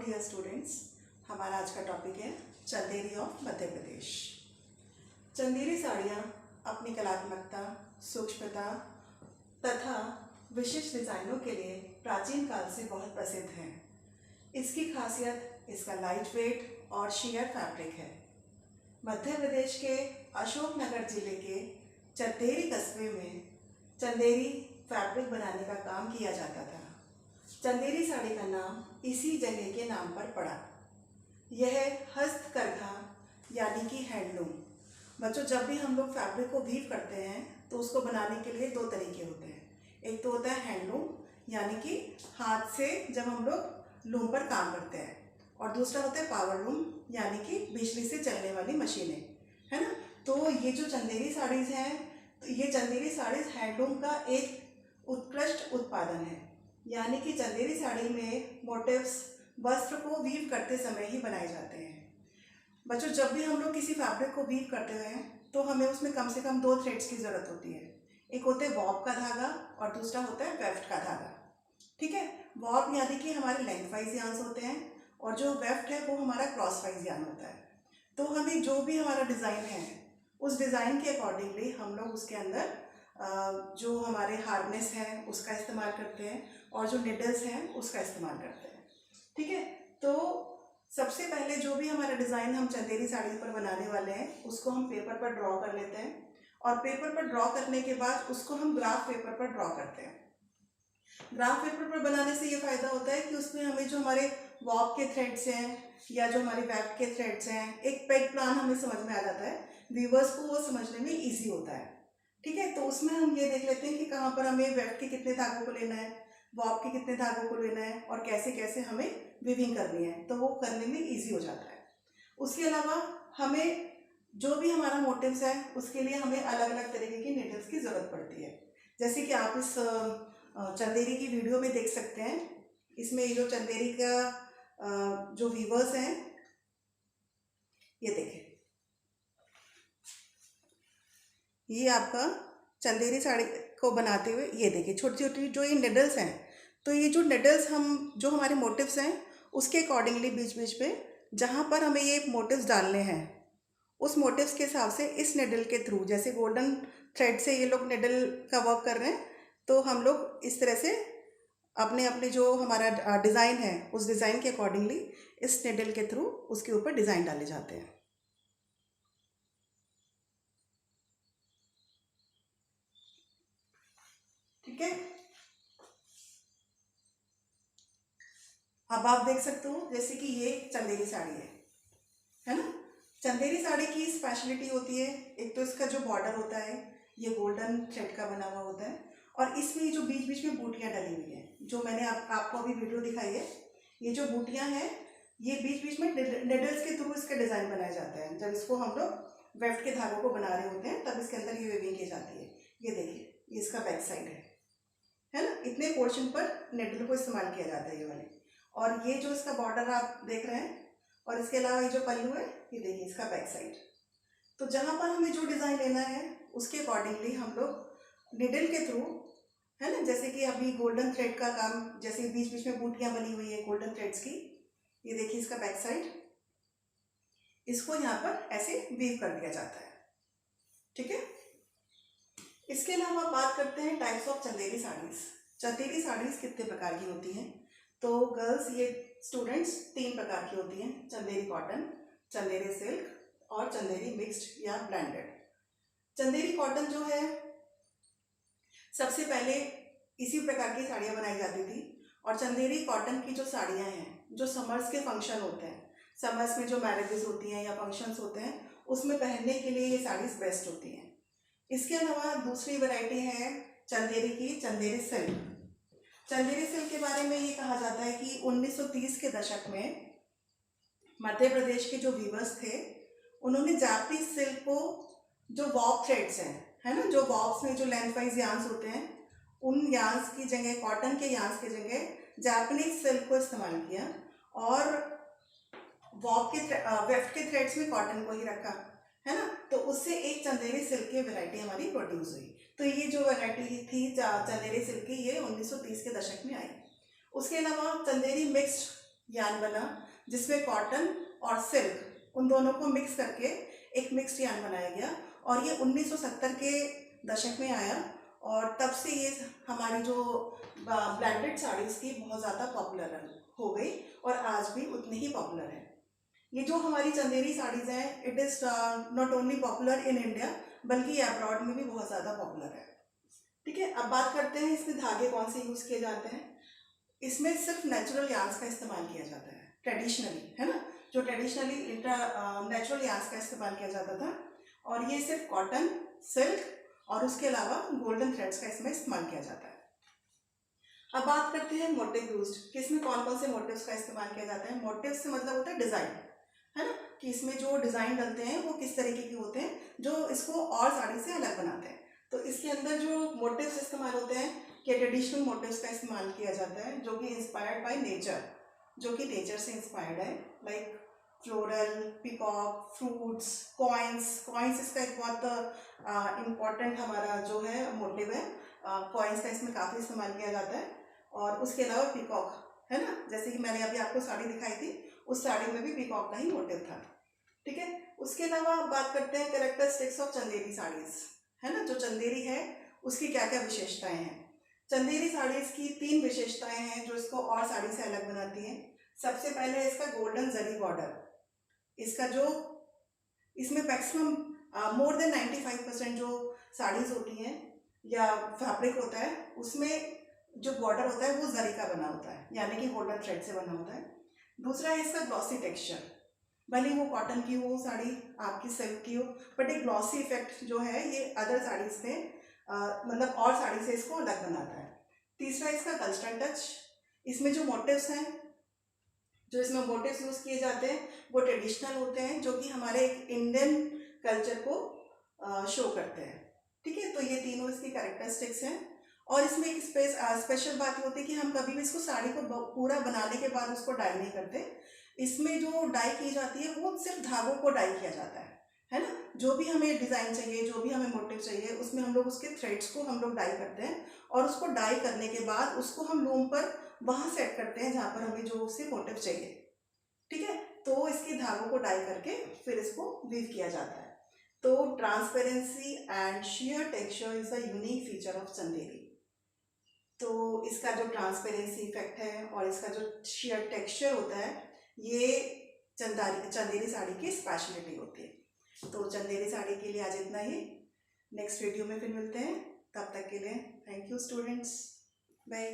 Dear students, हमारा आज का टॉपिक है चंदेरी ऑफ मध्य प्रदेश। चंदेरी साड़ियाँ अपनी कलात्मकता, सूक्ष्मता तथा विशिष्ट डिज़ाइनों के लिए प्राचीन काल से बहुत प्रसिद्ध हैं। इसकी खासियत इसका लाइट वेट और शेयर फैब्रिक है। मध्य प्रदेश के अशोकनगर जिले के चंदेरी कस्बे में चंदेरी फैब्रिक बनाने का काम किया जाता था। चंदेरी साड़ी का नाम इसी जगह के नाम पर पड़ा। यह हस्तकरघा यानी कि हैंडलूम। बच्चों, जब भी हम लोग फैब्रिक को वीव करते हैं तो उसको बनाने के लिए दो तरीके होते हैं। एक तो होता है हैंडलूम यानी कि हाथ से जब हम लोग लूम पर काम करते हैं, और दूसरा होता है पावर लूम यानी कि बिजली से चलने वाली मशीनें, है ना। तो ये जो चंदेरी साड़ीज़ हैं, तो ये चंदेरी साड़ीज़ हैंडलूम का एक उत्कृष्ट उत्पादन है। यानी कि चंदेरी साड़ी में मोटिव्स वस्त्र को वीव करते समय ही बनाए जाते हैं। बच्चों, जब भी हम लोग किसी फैब्रिक को वीव करते हैं तो हमें उसमें कम से कम दो थ्रेड्स की ज़रूरत होती है। एक होते हैं वॉब का धागा और दूसरा होता है वेफ्ट का धागा। ठीक है, वॉब यानी कि हमारे लेंथ वाइज यार्न्स होते हैं और जो वेफ्ट है वो हमारा क्रॉस वाइज यार्न होता है। तो हमें जो भी हमारा डिज़ाइन है उस डिज़ाइन के अकॉर्डिंगली हम लोग उसके अंदर जो हमारे हार्नेस हैं उसका इस्तेमाल करते हैं और जो निडल्स हैं उसका इस्तेमाल करते हैं। ठीक है, तो सबसे पहले जो भी हमारा डिज़ाइन हम चंदेरी साड़ी पर बनाने वाले हैं उसको हम पेपर पर ड्रॉ कर लेते हैं, और पेपर पर ड्रॉ करने के बाद उसको हम ग्राफ पेपर पर ड्रॉ करते हैं। ग्राफ पेपर पर बनाने से ये फ़ायदा होता है कि उसमें हमें जो हमारे वॉब के थ्रेड्स हैं या जो हमारे वेब के थ्रेड्स हैं, एक पेग प्लान हमें समझ में आ जाता है। वीवर्स को वो समझने में ईजी होता है। ठीक है, तो उसमें हम ये देख लेते हैं कि कहाँ पर हमें वेब के कितने धागों को लेना है, वॉब के कितने धागों को लेना है और कैसे कैसे हमें विविंग करनी है, तो वो करने में इजी हो जाता है। उसके अलावा हमें जो भी हमारा मोटिव्स है उसके लिए हमें अलग अलग तरीके की नीडल्स की ज़रूरत पड़ती है। जैसे कि आप इस चंदेरी की वीडियो में देख सकते हैं। इसमें ये जो चंदेरी का जो वीवर्स हैं, ये देखें, ये आपका चंदेरी साड़ी को बनाते हुए ये देखिए छोटी छोटी जो ये निडल्स हैं। तो ये जो निडल्स हम जो हमारे मोटिव्स हैं उसके अकॉर्डिंगली बीच बीच पे जहाँ पर हमें ये मोटिव्स डालने हैं उस मोटिव्स के हिसाब से इस निडल के थ्रू, जैसे गोल्डन थ्रेड से ये लोग निडल का वर्क कर रहे हैं, तो हम लोग इस तरह से अपने अपने जो हमारा डिज़ाइन है उस डिज़ाइन के अकॉर्डिंगली इस निडल के थ्रू उसके ऊपर डिज़ाइन डाले जाते हैं। ठीक है, अब आप देख सकते हो जैसे कि ये चंदेरी साड़ी है ना। चंदेरी साड़ी की स्पेशलिटी होती है, एक तो इसका जो बॉर्डर होता है ये गोल्डन थ्रेड का बना हुआ होता है, और इसमें जो बीच बीच में बूटियाँ डली हुई हैं, जो मैंने आपको अभी वीडियो दिखाई है, ये जो बूटियाँ हैं ये बीच बीच में निडल्स के थ्रू इसका डिज़ाइन बनाया जाता है। जब इसको हम लोग वेफ्ट के धागों को बना रहे होते हैं तब इसके अंदर ये वेविंग की जाती है। ये देखिए, ये इसका बैक साइड है ना। इतने पोर्शन पर निडल को इस्तेमाल किया जाता है ये वाले, और ये जो इसका बॉर्डर आप देख रहे हैं, और इसके अलावा ये जो पल्लू है ये देखिए इसका बैक साइड। तो जहाँ पर हमें जो डिज़ाइन लेना है उसके अकॉर्डिंगली हम लोग निडल के थ्रू, है ना, जैसे कि अभी गोल्डन थ्रेड का काम, जैसे बीच बीच में बूटियाँ बनी हुई है गोल्डन थ्रेड्स की, ये देखिए इसका बैक साइड, इसको यहाँ पर ऐसे वीव कर दिया जाता है। ठीक है, इसके अलावा बात करते हैं टाइप्स ऑफ चंदेरी साड़ीज़। चंदेरी साड़ीज़ कितने प्रकार की होती हैं? तो गर्ल्स, ये स्टूडेंट्स, 3 प्रकार की होती हैं: चंदेरी कॉटन, चंदेरी सिल्क और चंदेरी मिक्स्ड या ब्लेंडेड। चंदेरी कॉटन जो है सबसे पहले इसी प्रकार की साड़ियाँ बनाई जाती थी, और चंदेरी कॉटन की जो साड़ियाँ हैं जो समर्स के फंक्शन होते हैं, समर्स में जो मैरिजेस होती हैं या फंक्शंस होते हैं उसमें पहनने के लिए ये साड़ीज़ बेस्ट होती हैं। इसके अलावा दूसरी वैरायटी है चंदेरी की चंदेरी सिल्क। चंदेरी सिल्क के बारे में ये कहा जाता है कि 1930 के दशक में मध्य प्रदेश के जो वीवर्स थे उन्होंने जापानीज सिल्क को, जो वॉब थ्रेड्स हैं, है ना, जो वॉब्स में जो लेंथ वाइज यार्न्स होते हैं, उन यार्न्स की जगह, कॉटन के यार्न्स की जगह जापानीज सिल्क को इस्तेमाल किया, और वॉब के वेफ्ट के थ्रेड्स में कॉटन को ही रखा, है ना। तो उससे एक चंदेरी सिल्क की वैरायटी हमारी प्रोड्यूस हुई। तो ये जो वैरायटी थी चंदेरी सिल्क की, ये 1930 के दशक में आई। उसके अलावा चंदेरी मिक्स्ड यान बना, जिसमें कॉटन और सिल्क उन दोनों को मिक्स करके एक मिक्स्ड यान बनाया गया। और ये 1970 के दशक में आया और तब से ये हमारी जो ब्लेंडेड साड़ीज़ थी बहुत ज़्यादा पॉपुलर हो गई और आज भी उतनी ही पॉपुलर है। ये जो हमारी चंदेरी साड़ीज़ हैं, it is not only popular in India बल्कि अब्रॉड में भी बहुत ज़्यादा पॉपुलर है। ठीक है, अब बात करते हैं इसमें धागे कौन से यूज़ किए जाते हैं। इसमें सिर्फ नेचुरल यार्न्स का इस्तेमाल किया जाता है ट्रेडिशनली, है ना, जो ट्रेडिशनली नेचुरल यार्न्स का इस्तेमाल किया जाता था। और ये सिर्फ कॉटन, सिल्क और उसके अलावा गोल्डन थ्रेड्स का इसमें इस्तेमाल किया जाता है। अब बात करते हैं मोटिव यूज्ड, कि इसमें कौन कौन से मोटिव्स का इस्तेमाल किया जाता है। मोटिव से मतलब होता है डिज़ाइन, है ना, कि इसमें जो डिज़ाइन डलते हैं वो किस तरीके के होते हैं जो इसको और साड़ी से अलग बनाते हैं। तो इसके अंदर जो मोटिव्स इस्तेमाल होते हैं कि ट्रेडिशनल मोटिव्स का इस्तेमाल किया जाता है जो कि इंस्पायर्ड बाय नेचर, जो कि नेचर से इंस्पायर्ड है, like floral, peacock, fruits, coins इसका एक बहुत इम्पॉर्टेंट हमारा जो है मोटिव है। कॉइन्स का इसमें काफ़ी इस्तेमाल किया जाता है। और उसके अलावा पिकॉक, है ना, जैसे कि मैंने अभी आपको साड़ी दिखाई थी, उस साड़ी में भी पिकॉक का ही मोटिव था। ठीक है, उसके अलावा बात करते हैं कैरेक्टरिस्टिक्स ऑफ चंदेरी साड़ीज़, है ना, जो चंदेरी है उसकी क्या क्या विशेषताएं हैं। चंदेरी साड़ीज़ की 3 विशेषताएं हैं जो इसको और साड़ी से अलग बनाती हैं। सबसे पहले इसका गोल्डन जरी बॉर्डर, इसका जो इसमें मैक्सिमम मोर देन 95% जो साड़ीज़ होती हैं या फैब्रिक होता है उसमें जो बॉर्डर होता है वो जरी का बना होता है, यानी कि गोल्डन थ्रेड से बना होता है। दूसरा है इसका ग्लॉसी टेक्सचर, भले वो कॉटन की हो साड़ी, आपकी सिल्क की हो, बट एक ग्लॉसी इफेक्ट जो है ये अदर साड़ीज से मतलब और साड़ी से इसको अलग बनाता है। तीसरा इसका कल्चरल टच, इसमें जो मोटिव्स हैं, जो इसमें मोटिव्स यूज़ किए जाते हैं वो ट्रेडिशनल होते हैं जो कि हमारे एक इंडियन कल्चर को शो करते हैं। ठीक है, तो ये तीनों इसकी कैरेक्टरिस्टिक्स हैं। और इसमें एक स्पेशल बात ये होती है कि हम कभी भी इसको साड़ी को पूरा बनाने के बाद उसको डाई नहीं करते। इसमें जो डाई की जाती है वो सिर्फ धागों को डाई किया जाता है ना। जो भी हमें डिज़ाइन चाहिए, जो भी हमें मोटिव चाहिए, उसमें हम लोग उसके थ्रेड्स को हम लोग डाई करते हैं और उसको डाई करने के बाद उसको हम लूम पर वहाँ सेट करते हैं जहाँ पर हमें जो उससे मोटिव चाहिए। ठीक है, तो इसके धागों को डाई करके फिर इसको वीव किया जाता है। तो transparency and share texture is a unique feature of Chanderi. तो इसका जो ट्रांसपेरेंसी इफेक्ट है और इसका जो शेयर टेक्सचर होता है ये चंदेरी साड़ी की स्पेशलिटी होती है। तो चंदेरी साड़ी के लिए आज इतना ही। नेक्स्ट वीडियो में फिर मिलते हैं, तब तक के लिए थैंक यू स्टूडेंट्स, बाय।